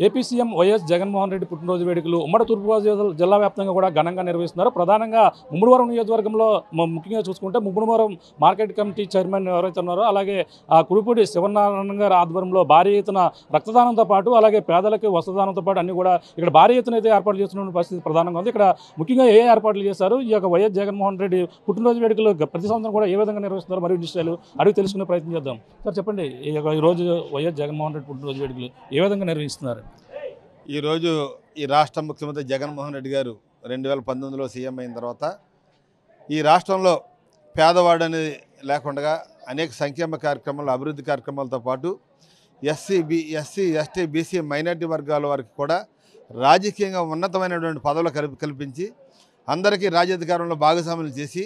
AP CM YS Jaganmohan Reddy పుట్టినరోజు వేడుకలు ఉమ్మడి తూర్పుగోదావరి జిల్లా వ్యాప్తంగా కూడా ఘనంగా నిర్వహిస్తున్నారు. ప్రధానంగా ముమ్మడివరం నియోజకవర్గంలో ముఖ్యంగా చూసుకుంటే ముమ్మడివరం మార్కెట్ కమిటీ చైర్మన్ ఎవరైతే ఉన్నారో అలాగే కురుపూడి శివనారాయణ గారి ఆధ్వర్యంలో భారీ ఎత్తున రక్తదానంతో పాటు అలాగే పేదలకు వస్త్రదానంతో పాటు అన్ని కూడా ఇక్కడ భారీ ఎత్తున అయితే ఏర్పాటు చేస్తున్న పరిస్థితి ప్రధానంగా ఉంది. ఇక్కడ ముఖ్యంగా ఏ ఏర్పాట్లు చేశారు, ఈ యొక్క వైఎస్ జగన్మోహన్ రెడ్డి పుట్టినరోజు వేడుకలు ప్రతి సంవత్సరం కూడా ఏ విధంగా నిర్వహిస్తున్నారు మరియు విషయాలు అడిగి తెలుసుకునే ప్రయత్నం చేద్దాం. సార్ చెప్పండి, ఈ రోజు వైఎస్ జగన్మోహన్ రెడ్డి పుట్టినరోజు వేడుకలు ఏ విధంగా నిర్వహిస్తున్నారు? ఈరోజు ఈ రాష్ట్ర ముఖ్యమంత్రి జగన్మోహన్ రెడ్డి గారు 2019లో సీఎం అయిన తర్వాత ఈ రాష్ట్రంలో పేదవాడు అనేది లేకుండా అనేక సంక్షేమ కార్యక్రమాలు, అభివృద్ధి కార్యక్రమాలతో పాటు ఎస్సీ, ఎస్టీ, బీసీ, మైనార్టీ వర్గాల వారికి కూడా రాజకీయంగా ఉన్నతమైనటువంటి పదవులు కల్పించి అందరికీ రాజ్యాధికారంలో భాగస్వాములు చేసి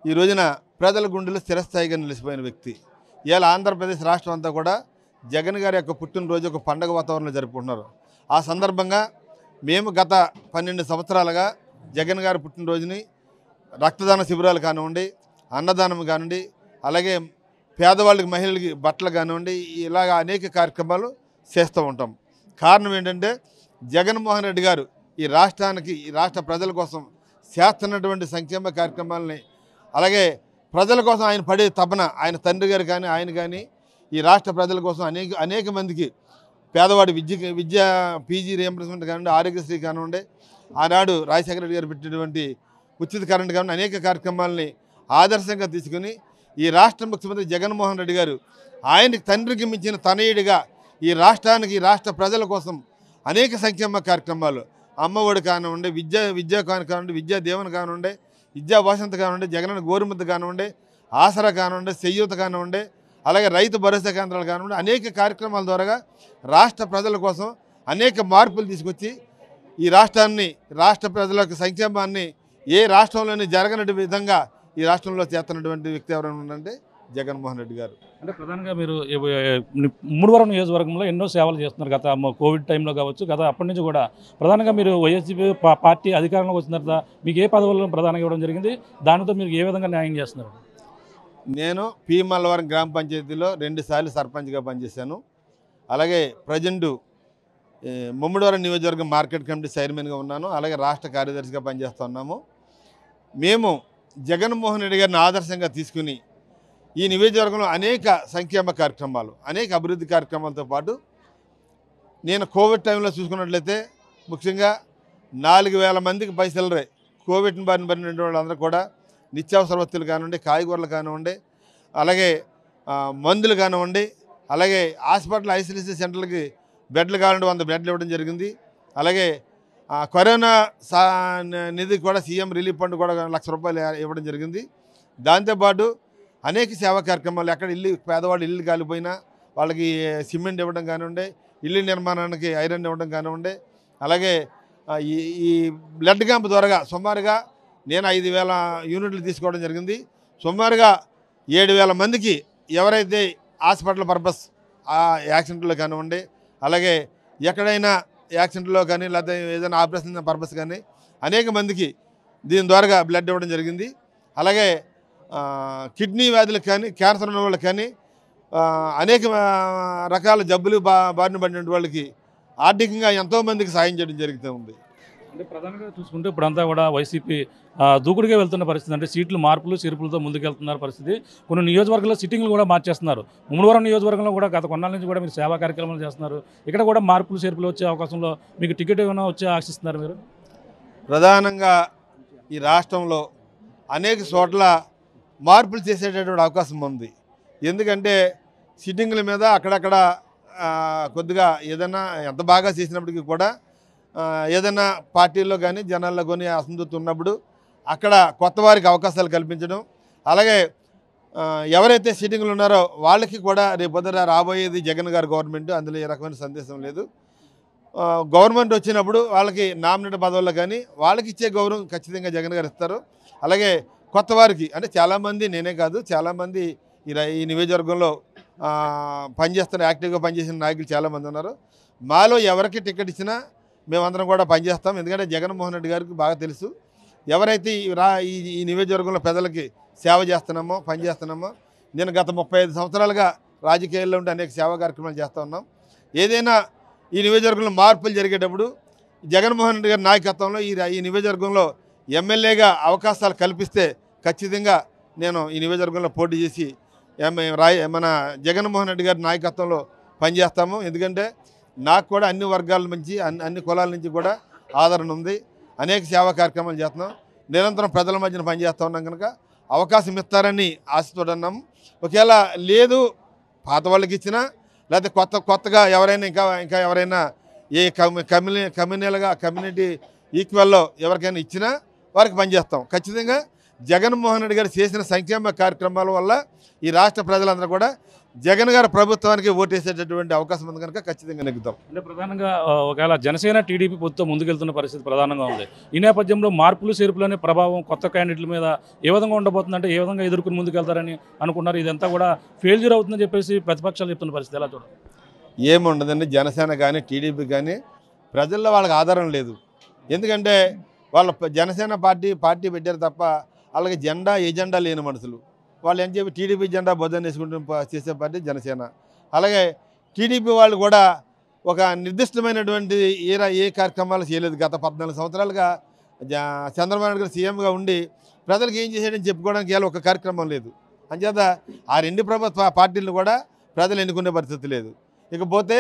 ఈ రోజున ప్రజల గుండెలు స్థిరస్థాయిగా నిలిచిపోయిన వ్యక్తి. ఇవాళ ఆంధ్రప్రదేశ్ రాష్ట్రం అంతా కూడా జగన్ గారి యొక్క పుట్టినరోజు ఒక పండగ వాతావరణంలో జరుపుకుంటున్నారు. ఆ సందర్భంగా మేము గత 12 సంవత్సరాలుగా జగన్ గారి పుట్టినరోజుని రక్తదాన శిబిరాలు కానివ్వండి, అన్నదానం కానివ్వండి, అలాగే పేదవాళ్ళకి మహిళలకి బట్టలు కానివ్వండి, ఇలాగ అనేక కార్యక్రమాలు చేస్తూ ఉంటాం. కారణం ఏంటంటే జగన్మోహన్ రెడ్డి గారు ఈ రాష్ట్రానికి, ఈ రాష్ట్ర ప్రజల కోసం చేస్తున్నటువంటి సంక్షేమ కార్యక్రమాలని, అలాగే ప్రజల కోసం ఆయన పడే తపన, ఆయన తండ్రి గారు కానీ ఆయన కానీ ఈ రాష్ట్ర ప్రజల కోసం అనేక మందికి పేదవాడి విద్య పీజీ రియంబర్స్మెంట్ కానివ్వండి, ఆరోగ్యశ్రీ కానివ్వండి, ఆనాడు రాజశేఖర రెడ్డి గారు పెట్టినటువంటి ఉచిత కరెంట్ కానివ్వండి, అనేక కార్యక్రమాలని ఆదర్శంగా తీసుకుని ఈ రాష్ట్ర ముఖ్యమంత్రి జగన్మోహన్ రెడ్డి గారు ఆయనకి తండ్రికి మించిన తనయుడిగా ఈ రాష్ట్రానికి, ఈ రాష్ట్ర ప్రజల కోసం అనేక సంక్షేమ కార్యక్రమాలు, అమ్మఒడి కానివ్వండి, విద్యా కానివ్వండి, విద్యా దీవెన కానివ్వండి, విద్యా వసంత కానివ్వండి, జగనన్న గోరుముద్ద కానివ్వండి, ఆసరా కానివ్వండి, చెయ్యూత కానివ్వండి, అలాగే రైతు భరోసా కేంద్రాలు కానివ్వండి, అనేక కార్యక్రమాల ద్వారా రాష్ట్ర ప్రజల కోసం అనేక మార్పులు తీసుకొచ్చి ఈ రాష్ట్రాన్ని, రాష్ట్ర ప్రజల సంక్షేమాన్ని ఏ రాష్ట్రంలోని జరగనటువంటి విధంగా ఈ రాష్ట్రంలో చేస్తున్నటువంటి వ్యక్తి ఎవరైనా ఉందంటే జగన్మోహన్ రెడ్డి గారు. అంటే ప్రధానంగా మీరు ముమ్మడివరం నియోజకవర్గంలో ఎన్నో సేవలు చేస్తున్నారు. గత కోవిడ్ టైంలో కావచ్చు, గత అప్పటి నుంచి కూడా ప్రధానంగా మీరు వైఎస్పీ పార్టీ అధికారంలోకి వచ్చిన తర్వాత మీకు ఏ పదవులను ప్రధానంగా ఇవ్వడం జరిగింది, దానితో మీరు ఏ విధంగా న్యాయం చేస్తున్నారు? నేను పి మల్లవరం గ్రామ పంచాయతీలో 2 సార్లు సర్పంచ్గా పనిచేశాను. అలాగే ప్రజెంటు ముమ్మడివరం నియోజకవర్గం మార్కెట్ కమిటీ చైర్మన్గా ఉన్నాను. అలాగే రాష్ట్ర కార్యదర్శిగా పనిచేస్తున్నాము. మేము జగన్మోహన్ రెడ్డి గారిని ఆదర్శంగా తీసుకుని ఈ నియోజకవర్గంలో అనేక సంక్షేమ కార్యక్రమాలు, అనేక అభివృద్ధి కార్యక్రమాలతో పాటు నేను కోవిడ్ టైంలో చూసుకున్నట్లయితే ముఖ్యంగా 4000 మందికి పైసలు కోవిడ్ని బారిన పడిన వాళ్ళందరూ కూడా నిత్యావసర వస్తువులు కానివ్వండి, కాయగూరలు కానివ్వండి, అలాగే మందులు కానివ్వండి, అలాగే హాస్పిటల్ ఐసోలేషన్ సెంటర్లకి బెడ్లు కావాలంటే 100 బెడ్లు ఇవ్వడం జరిగింది. అలాగే కరోనా నిధి కూడా సీఎం రిలీఫ్ ఫండ్ కూడా 1 లక్ష రూపాయలు ఇవ్వడం జరిగింది. దాంతోపాటు అనేక సేవా కార్యక్రమాలు, ఎక్కడ పేదవాళ్ళు ఇల్లు కాలిపోయినా వాళ్ళకి సిమెంట్ ఇవ్వడం కానివ్వండి, ఇల్లు నిర్మాణానికి ఐరన్ ఇవ్వడం కానివ్వండి, అలాగే ఈ బ్లడ్ క్యాంప్ ద్వారా సుమారుగా నేను 5000 యూనిట్లు తీసుకోవడం జరిగింది. సుమారుగా 7000 మందికి ఎవరైతే హాస్పిటల్ పర్పస్ యాక్సిడెంట్లో కానివ్వండి, అలాగే ఎక్కడైనా యాక్సిడెంట్లో కానీ లేకపోతే ఏదైనా ఆపరేషన్ పర్పస్ కానీ అనేక మందికి దీని ద్వారా బ్లడ్ ఇవ్వడం జరిగింది. అలాగే కిడ్నీ వ్యాధులకు కానీ, క్యాన్సర్ ఉన్న వాళ్ళకి కానీ, అనేక రకాల జబ్బులు బారిన పడిన వాళ్ళకి ఆర్థికంగా ఎంతోమందికి సాయం చేయడం జరుగుతూ ఉంది. అంటే ప్రధానంగా చూసుకుంటే ఇప్పుడంతా కూడా వైసీపీ దూకుడుగా వెళ్తున్న పరిస్థితి. అంటే సీట్లు మార్పులు చేర్పులతో ముందుకెళ్తున్నారు పరిస్థితి. కొన్ని నియోజకవర్గాల్లో సిట్టింగ్లు కూడా మార్చేస్తున్నారు. ముమ్మడివరం నియోజకవర్గంలో కూడా గత కొన్నాళ్ళ నుంచి కూడా మీరు సేవా కార్యక్రమాలు చేస్తున్నారు. ఇక్కడ కూడా మార్పులు చేర్పులు వచ్చే అవకాశంలో మీకు టికెట్ ఏమైనా వచ్చే ఆశిస్తున్నారు మీరు? ప్రధానంగా ఈ రాష్ట్రంలో అనేక చోట్ల మార్పులు చేసేటటువంటి అవకాశం ఉంది. ఎందుకంటే సిట్టింగ్ల మీద అక్కడక్కడ కొద్దిగా ఏదైనా ఎంత బాగా చేసినప్పటికీ కూడా ఏదైనా పార్టీల్లో కానీ జనాల్లో కానీ అసంతృప్తి ఉన్నప్పుడు అక్కడ కొత్త వారికి అవకాశాలు కల్పించడం, అలాగే ఎవరైతే సిట్టింగ్లు ఉన్నారో వాళ్ళకి కూడా రేపొద్దున రాబోయేది జగన్ గారి గవర్నమెంట్, అందులో ఏ రకమైన సందేశం లేదు. గవర్నమెంట్ వచ్చినప్పుడు వాళ్ళకి నామినేట్ పదవుల్లో కానీ వాళ్ళకి ఇచ్చే గౌరవం ఖచ్చితంగా జగన్ గారు ఇస్తారు. అలాగే కొత్త వారికి, అంటే చాలామంది, నేనే కాదు చాలామంది ఈ నియోజకవర్గంలో పనిచేస్తున్న, యాక్టివ్గా పనిచేసిన నాయకులు చాలామంది ఉన్నారు. మాలో ఎవరికి టికెట్ ఇచ్చినా మేమందరం కూడా పనిచేస్తాం. ఎందుకంటే జగన్మోహన్ రెడ్డి గారికి బాగా తెలుసు ఎవరైతే ఈ నియోజకవర్గంలో ప్రజలకి సేవ చేస్తున్నామో, పనిచేస్తున్నామో. నేను గత 35 సంవత్సరాలుగా రాజకీయాల్లో ఉంటే అనేక సేవా కార్యక్రమాలు చేస్తూ ఉన్నాం. ఏదైనా ఈ నియోజకవర్గంలో మార్పులు జరిగేటప్పుడు జగన్మోహన్ రెడ్డి గారి నాయకత్వంలో ఈ నియోజకవర్గంలో ఎమ్మెల్యేగా అవకాశాలు కల్పిస్తే ఖచ్చితంగా నేను ఈ నియోజకవర్గంలో పోటీ చేసి మన జగన్మోహన్ రెడ్డి గారి నాయకత్వంలో పనిచేస్తాము. ఎందుకంటే నాకు కూడా అన్ని వర్గాల నుంచి అన్ని కులాల నుంచి కూడా ఆదరణ ఉంది. అనేక సేవా కార్యక్రమాలు చేస్తున్నాం. నిరంతరం ప్రజల మధ్యన పనిచేస్తూ ఉన్నాం కనుక అవకాశం ఇస్తారని ఆశతోడున్నాము. ఒకవేళ లేదు పాత వాళ్ళకి ఇచ్చినా లేకపోతే కొత్తగా ఎవరైనా ఇంకా ఎవరైనా ఏ కమ్యూనిటీ ఈక్వల్లో ఎవరికైనా ఇచ్చినా వారికి పనిచేస్తాం. ఖచ్చితంగా జగన్మోహన్ రెడ్డి గారు చేసిన సంక్షేమ కార్యక్రమాల వల్ల ఈ రాష్ట్ర ప్రజలందరూ కూడా జగన్ గారి ప్రభుత్వానికి ఓటేసేటటువంటి అవకాశం ఉంది కనుక ఖచ్చితంగా నెగ్గుతాం. అంటే ప్రధానంగా ఒకవేళ జనసేన టీడీపీ పొత్తుతో ముందుకెళ్తున్న పరిస్థితి ప్రధానంగా ఉంది. ఈ నేపథ్యంలో మార్పులు చేర్పులనే ప్రభావం కొత్త క్యాండిడేట్ల మీద ఏ విధంగా ఉండబోతుందంటే ఏ విధంగా ఎదుర్కొని ముందుకెళ్తారని అనుకున్నారు? ఇదంతా కూడా ఫెయిల్యూర్ అవుతుందని చెప్పేసి ప్రతిపక్షాలు చెప్తున్న పరిస్థితి ఎలా చూడాలి? ఏముండదండి, జనసేన కానీ టీడీపీ కానీ ప్రజల్లో వాళ్ళకి ఆధారం లేదు. ఎందుకంటే వాళ్ళ జనసేన పార్టీ పెట్టారు తప్ప వాళ్ళకి ఎజెండా లేని మనుషులు. వాళ్ళు ఏం చెప్పి టీడీపీ జెండా బొద్దన వేసుకుంటూ చేసే పార్టీ జనసేన. అలాగే టీడీపీ వాళ్ళు కూడా ఒక నిర్దిష్టమైనటువంటి ఏ కార్యక్రమాలు చేయలేదు. గత 14 సంవత్సరాలుగా చంద్రబాబు నాయుడు గారు సీఎంగా ఉండి ప్రజలకు ఏం చేశాడని చెప్పుకోవడానికి ఇవాళ ఒక కార్యక్రమం లేదు. అంచేత ఆ రెండు ప్రభుత్వ పార్టీలను కూడా ప్రజలు ఎన్నుకునే పరిస్థితి లేదు. ఇకపోతే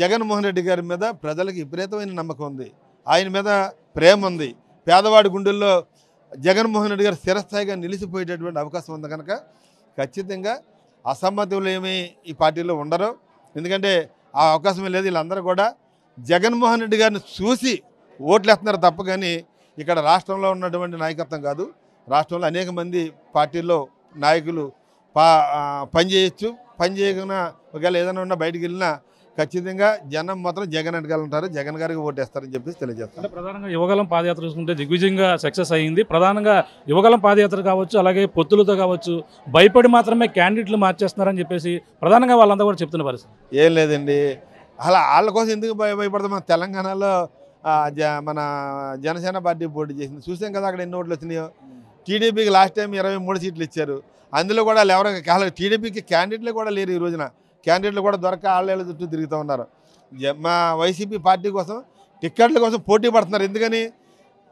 జగన్మోహన్ రెడ్డి గారి మీద ప్రజలకు విపరీతమైన నమ్మకం ఉంది. ఆయన మీద ప్రేమ ఉంది. పేదవాడి గుండెల్లో జగన్మోహన్ రెడ్డి గారు స్థిరస్థాయిగా నిలిచిపోయేటటువంటి అవకాశం ఉంది కనుక ఖచ్చితంగా అసమ్మతులు ఏమీ ఈ పార్టీలో ఉండరు. ఎందుకంటే ఆ అవకాశమే లేదు. వీళ్ళందరూ కూడా జగన్మోహన్ రెడ్డి గారిని చూసి ఓట్లు వేస్తున్నారు తప్ప కానీ ఇక్కడ రాష్ట్రంలో ఉన్నటువంటి నాయకత్వం కాదు. రాష్ట్రంలో అనేక మంది పార్టీల్లో నాయకులు పనిచేయచ్చు. పని చేయకుండా ఒకవేళ ఏదైనా ఉన్నా బయటికి వెళ్ళినా ఖచ్చితంగా జనం మాత్రం జగన్ వెనకాల ఉంటారు, జగన్ గారికి ఓటేస్తారని చెప్పేసి తెలియజేస్తారు. అంటే ప్రధానంగా యువగలం పాదయాత్ర చూసుకుంటే దిగ్విజయంగా సక్సెస్ అయ్యింది. ప్రధానంగా యువగలం పాదయాత్ర కావచ్చు, అలాగే పొత్తులతో కావచ్చు, భయపడి మాత్రమే క్యాండిడేట్లు మార్చేస్తున్నారని చెప్పేసి ప్రధానంగా వాళ్ళంతా కూడా చెప్తున్న పరిస్థితి. ఏం లేదండి, అలా వాళ్ళ కోసం ఎందుకు భయపడతాం? మన తెలంగాణలో మన జనసేన పార్టీ పోటీ చేసింది, చూసాం కదా అక్కడ ఎన్ని ఓట్లు వచ్చినాయో. టీడీపీకి లాస్ట్ టైం 23 సీట్లు ఇచ్చారు. అందులో కూడా ఎవరు టీడీపీకి క్యాండిడేట్లు కూడా లేరు. ఈ రోజున క్యాండిడేట్లు కూడా దొరక ఆళ్ళ చుట్టూ తిరుగుతూ ఉన్నారు. మా వైసీపీ పార్టీ కోసం టిక్కెట్ల కోసం పోటీ పడుతున్నారు. ఎందుకని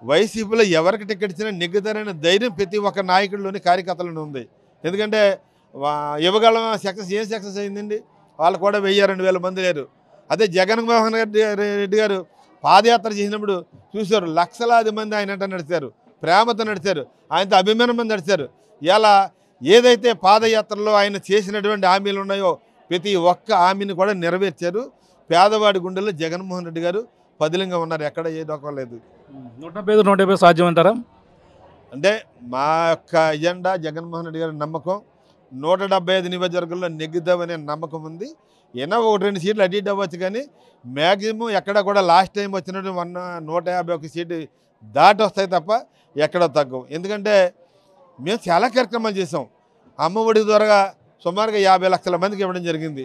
వైసీపీలో ఎవరికి టికెట్ ఇచ్చినా నెగ్గుతారనే ధైర్యం ప్రతి ఒక్క నాయకుల్లోని కార్యకర్తలను ఉంది. ఎందుకంటే యువగలం సక్సెస్ అయిందండి. వాళ్ళు కూడా 1000-2000 మంది లేరు. అదే జగన్మోహన్ రెడ్డి గారు పాదయాత్ర చేసినప్పుడు చూశారు, లక్షలాది మంది ఆయనంట నడిచారు, ప్రేమతో నడిచారు, ఆయనతో అభిమానం మంది నడిచారు. ఇలా ఏదైతే పాదయాత్రలో ఆయన చేసినటువంటి హామీలు ఉన్నాయో ప్రతి ఒక్క హామీని కూడా నెరవేర్చారు. పేదవాడి గుండెల్లో జగన్మోహన్ రెడ్డి గారు పదిలంగా ఉన్నారు. ఎక్కడ ఏ డోకం లేదు. 170 సాధ్యం అంటారా? అంటే మా యొక్క ఎజెండా జగన్మోహన్ రెడ్డి గారి నమ్మకం 175 నియోజకవర్గంలో నెగ్గుదామనే నమ్మకం ఉంది. ఏదో 1-2 సీట్లు అటు ఇటు అవ్వచ్చు కానీ మ్యాక్సిమం ఎక్కడ కూడా లాస్ట్ టైం వచ్చినట్టు 151 సీటు దాటి వస్తాయి తప్ప ఎక్కడ తగ్గవు. ఎందుకంటే మేము చాలా కార్యక్రమాలు చేసాం. అమ్మఒడి ద్వారా సుమారుగా 50 లక్షల మందికి ఇవ్వడం జరిగింది.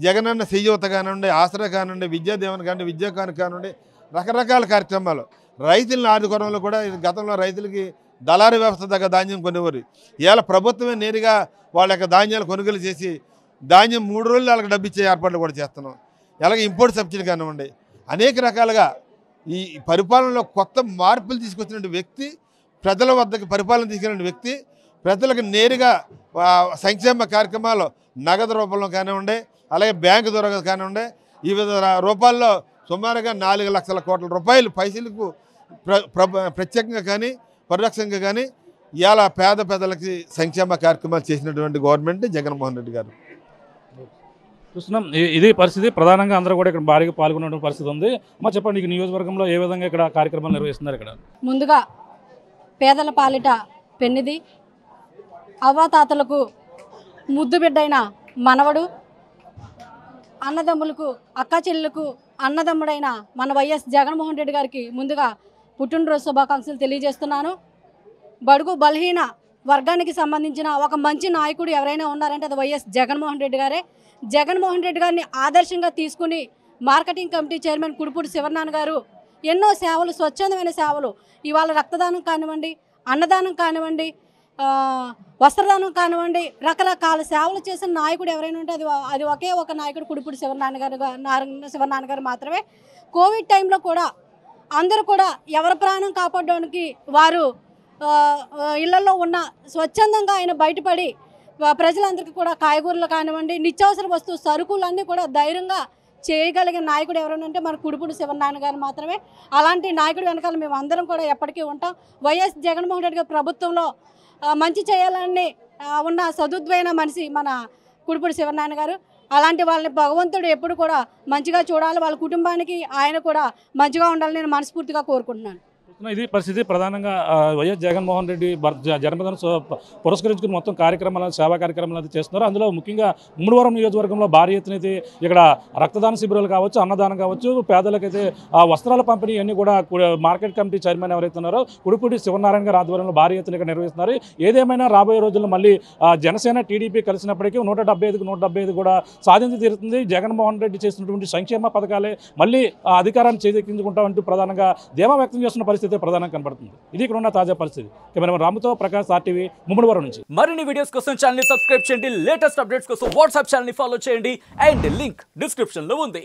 జగనన్న చేయూత కానివ్వండి, ఆసరా కానివ్వండి, విద్యాదీవెన కానివ్వండి, విద్యాకాను కానివ్వండి, రకరకాల కార్యక్రమాలు. రైతులను ఆదుకోవడంలో కూడా గతంలో రైతులకి దళారీ వ్యవస్థ దగ్గర ధాన్యం కొనేవారు. ఇవాళ ప్రభుత్వమే నేరుగా వాళ్ళ యొక్క ధాన్యాలు కొనుగోలు చేసి ధాన్యం 3 రోజులు వాళ్ళకి డబ్బు ఇచ్చే ఏర్పాట్లు కూడా చేస్తున్నాం. అలాగే ఇంపోర్ట్ సబ్సిడీ కానివ్వండి, అనేక రకాలుగా ఈ పరిపాలనలో కొత్త మార్పులు తీసుకొచ్చినటువంటి వ్యక్తి, ప్రజల వద్దకు పరిపాలన తీసుకెళ్ళిన వ్యక్తి, ప్రజలకు నేరుగా సంక్షేమ కార్యక్రమాలు నగదు రూపంలో కానివ్వండి, అలాగే బ్యాంకు ద్వారా కానివ్వండి, ఈ వివిధ రూపాల్లో సుమారుగా 4 లక్షల కోట్ల రూపాయలు పైసలకు ప్రత్యేకంగా కానీ పరిరక్షణగా కానీ ఇవాళ పేద ప్రజలకి సంక్షేమ కార్యక్రమాలు చేసినటువంటి గవర్నమెంట్ జగన్మోహన్ రెడ్డి గారు. చూస్తున్నాం ఇది పరిస్థితి. ప్రధానంగా అందరూ కూడా ఇక్కడ భారీగా పాల్గొనే పరిస్థితి ఉంది. అమ్మ చెప్పండి, ఈ నియోజకవర్గంలో ఏ విధంగా ఇక్కడ కార్యక్రమాలు నిర్వహిస్తున్నారు? ఇక్కడ ముందుగా పేదల పాలిట పెన్నిది, అవ్వాతాతలకు ముద్దు బిడ్డైన మనవడు, అన్నదమ్ములకు అక్క చెల్లెలకు అన్నదమ్ముడైన మన వైఎస్ జగన్మోహన్ రెడ్డి గారికి ముందుగా పుట్టినరోజు శుభాకాంక్షలు తెలియజేస్తున్నాను. బడుగు బలహీన వర్గానికి సంబంధించిన ఒక మంచి నాయకుడు ఎవరైనా ఉన్నారంటే అది వైఎస్ జగన్మోహన్ రెడ్డి గారే. జగన్మోహన్ రెడ్డి గారిని ఆదర్శంగా తీసుకుని marketing committee chairman Kudupudi Sivanarayana గారు ఎన్నో సేవలు, స్వచ్ఛందమైన సేవలు, ఇవాళ రక్తదానం కానివ్వండి, అన్నదానం కానివ్వండి, వస్త్రదానం కానివ్వండి, రకరకాల సేవలు చేసిన నాయకుడు ఎవరైనా ఉంటే అది ఒకే ఒక నాయకుడు కుడిపూడి శివనారాయణ గారు మాత్రమే. కోవిడ్ టైంలో కూడా అందరూ కూడా ఎవరి ప్రాణం కాపాడడానికి వారు ఇళ్లలో ఉన్న స్వచ్ఛందంగా ఆయన బయటపడి ప్రజలందరికీ కూడా కాయగూరలు కానివ్వండి, నిత్యావసర వస్తువు సరుకులన్నీ కూడా ధైర్యంగా చేయగలిగిన నాయకుడు ఎవరైనా అంటే మన కుడిపూడి శివనారాయణ గారు మాత్రమే. అలాంటి నాయకుడు వెనకాల మేము అందరం కూడా ఎప్పటికీ ఉంటాం. వైఎస్ జగన్మోహన్ రెడ్డి గారి ప్రభుత్వంలో మంచి చేయాలని ఉన్న సదుద్వైన మనిషి మన కుడిపూడి శివనారాయణ గారు. అలాంటి వాళ్ళని భగవంతుడు ఎప్పుడు కూడా మంచిగా చూడాలి, వాళ్ళ కుటుంబానికి ఆయన కూడా మంచిగా ఉండాలని నేను మనస్ఫూర్తిగా కోరుకుంటున్నాను. ఇది పరిస్థితి. ప్రధానంగా వైఎస్ జగన్మోహన్ రెడ్డి జన్మదిన పురస్కరించుకుని మొత్తం కార్యక్రమాలు, సేవా కార్యక్రమాలు అయితే చేస్తున్నారు. అందులో ముఖ్యంగా ముమ్మడివరం నియోజకవర్గంలో భారీ ఎత్తున అయితే ఇక్కడ రక్తదాన శిబిరాలు కావచ్చు, అన్నదానం కావచ్చు, పేదలకైతే వస్త్రాల పంపిణీ అన్నీ కూడా మార్కెట్ కమిటీ చైర్మన్ ఎవరైతే ఉన్నారో కుడిపూడి శివనారాయణ గారి ఆధ్వర్యంలో భారీ ఎత్తున ఇక్కడ నిర్వహిస్తున్నారు. ఏదేమైనా రాబోయే రోజుల్లో మళ్ళీ జనసేన టీడీపీ కలిసినప్పటికీ 175కు 175 కూడా సాధించి తీరుతుంది. జగన్మోహన్ రెడ్డి చేసినటువంటి సంక్షేమ పథకాలే మళ్ళీ అధికారాన్ని చేజెక్కించుకుంటామంటూ ప్రధానంగా ధీమా వ్యక్తం చేస్తున్న పరిస్థితి ప్రధానంగా కనబడుతుంది. ఇది ఇక్కడ ఉన్న తాజా పరిస్థితి. కెమెరామెన్ రాముతో ప్రకాష్, RTV, ముమ్మడివరం నుంచి. మరిన్ని వీడియోస్ కోసం ఛానల్ ని సబ్స్క్రైబ్ చేయండి. లేటెస్ట్ అప్డేట్స్ కోసం వాట్సాప్ ఛానల్ ని ఫాలో చేయండి. అండ్ లింక్ డిస్క్రిప్షన్ లో ఉంది.